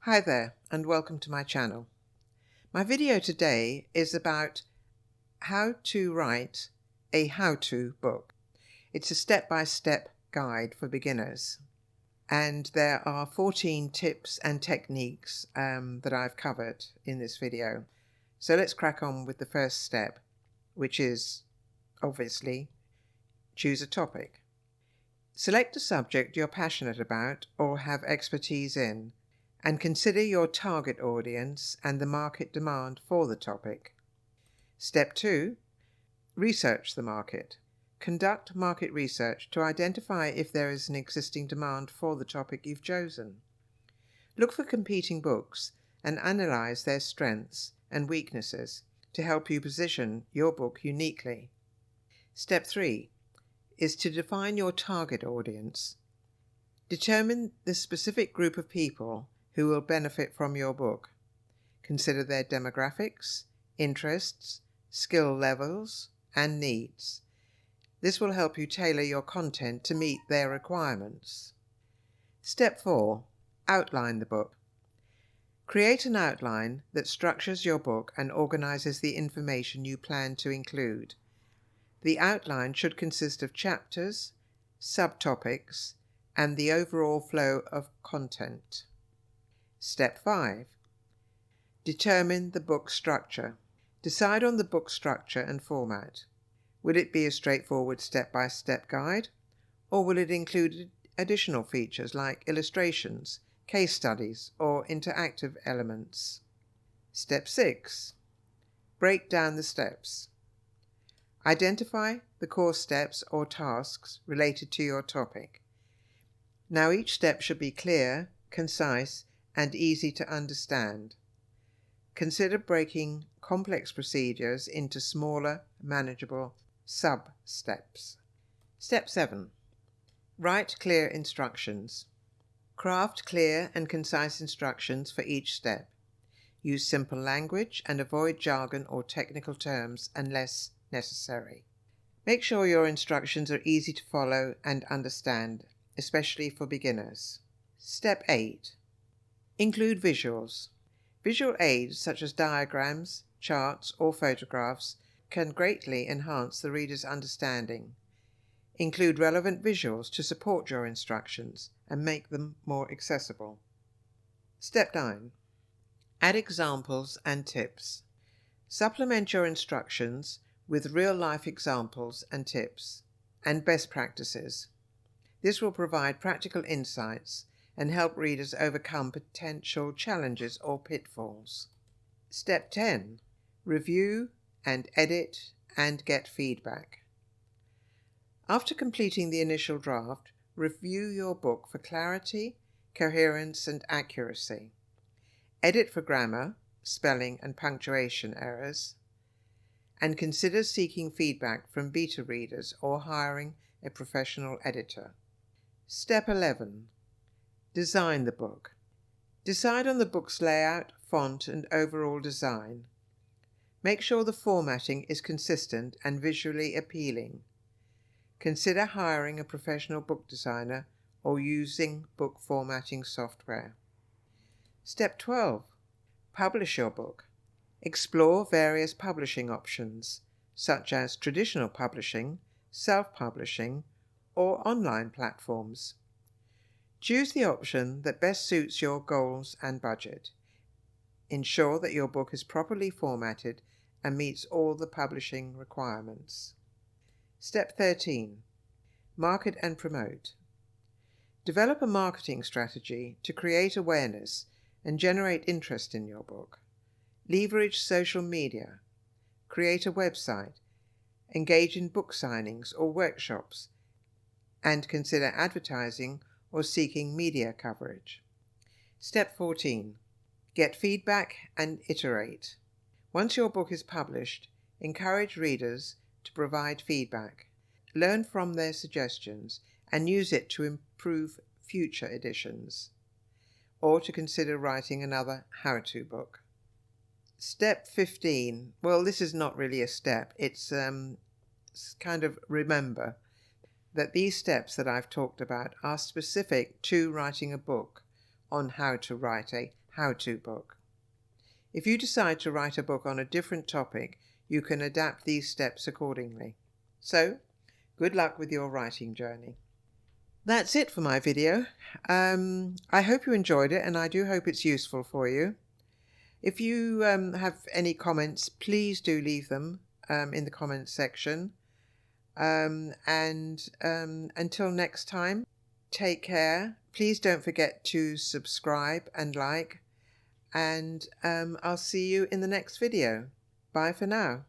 Hi there and welcome to my channel. My video today is about how to write a how-to book. It's a step-by-step guide for beginners, and there are 14 tips and techniques that I've covered in this video. So let's crack on with the first step, which is obviously choose a topic. Select a subject you're passionate about or have expertise in, and consider your target audience and the market demand for the topic. Step 2. Research the market. Conduct market research to identify if there is an existing demand for the topic you've chosen. Look for competing books and analyze their strengths and weaknesses to help you position your book uniquely. Step 3 is to define your target audience. Determine the specific group of people who will benefit from your book. Consider their demographics, interests, skill levels, and needs. This will help you tailor your content to meet their requirements. Step 4. Outline the book. Create an outline that structures your book and organizes the information you plan to include. The outline should consist of chapters, subtopics, and the overall flow of content. Step 5. Determine the book structure. Decide on the book structure and format. Will it be a straightforward step-by-step guide, or will it include additional features like illustrations, case studies, or interactive elements? Step 6. Break down the steps. Identify the core steps or tasks related to your topic. Now each step should be clear, concise, and easy to understand. Consider breaking complex procedures into smaller, manageable sub-steps. Step 7. Write clear instructions. Craft clear and concise instructions for each step. Use simple language and avoid jargon or technical terms unless necessary. Make sure your instructions are easy to follow and understand, especially for beginners. Step 8. Include visuals. Visual aids such as diagrams, charts, or photographs can greatly enhance the reader's understanding. Include relevant visuals to support your instructions and make them more accessible. Step 9. Add examples and tips. Supplement your instructions with real-life examples and tips and best practices. This will provide practical insights and help readers overcome potential challenges or pitfalls. Step 10. Review and edit and get feedback. After completing the initial draft, review your book for clarity, coherence, and accuracy. Edit for grammar, spelling, and punctuation errors, and consider seeking feedback from beta readers or hiring a professional editor. Step 11. Design the book. Decide on the book's layout, font, and overall design. Make sure the formatting is consistent and visually appealing. Consider hiring a professional book designer or using book formatting software. Step 12. Publish your book. Explore various publishing options, such as traditional publishing, self-publishing, or online platforms. Choose the option that best suits your goals and budget. Ensure that your book is properly formatted and meets all the publishing requirements. Step 13. Market and promote. Develop a marketing strategy to create awareness and generate interest in your book. Leverage social media. Create a website. Engage in book signings or workshops, and consider advertising or seeking media coverage. Step 14. Get feedback and iterate. Once your book is published, encourage readers to provide feedback. Learn from their suggestions and use it to improve future editions, or to consider writing another how-to book. Step 15. Well, this is not really a step. It's kind of remember that these steps that I've talked about are specific to writing a book on how to write a how-to book. If you decide to write a book on a different topic, you can adapt these steps accordingly. So, good luck with your writing journey. That's it for my video. I hope you enjoyed it, and I do hope it's useful for you. If you have any comments, please do leave them in the comments section. Until next time, take care. Please don't forget to subscribe and like, and I'll see you in the next video. Bye for now.